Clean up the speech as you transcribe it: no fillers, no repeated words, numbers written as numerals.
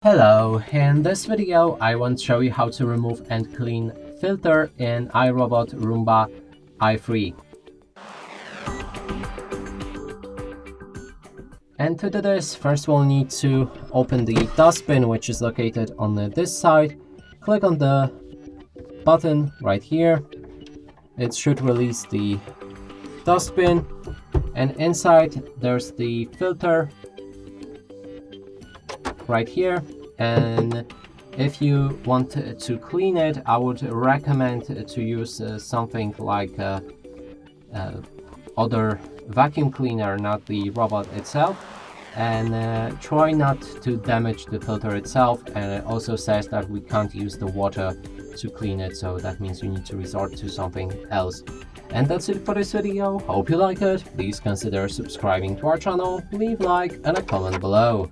Hello, in this video I want to show you how to remove and clean filter in iRobot Roomba i3. And to do this, first we'll need to open the dustbin, which is located on this side. Click on the button right here. It should release the dustbin, and inside there's the filter right here. And if you want to clean it, I would recommend to use something like other vacuum cleaner, not the robot itself, and try not to damage the filter itself. And it also says that we can't use the water to clean it, so that means you need to resort to something else. And that's it for this video. Hope you like it. Please consider subscribing to our channel, leave a like and a comment below.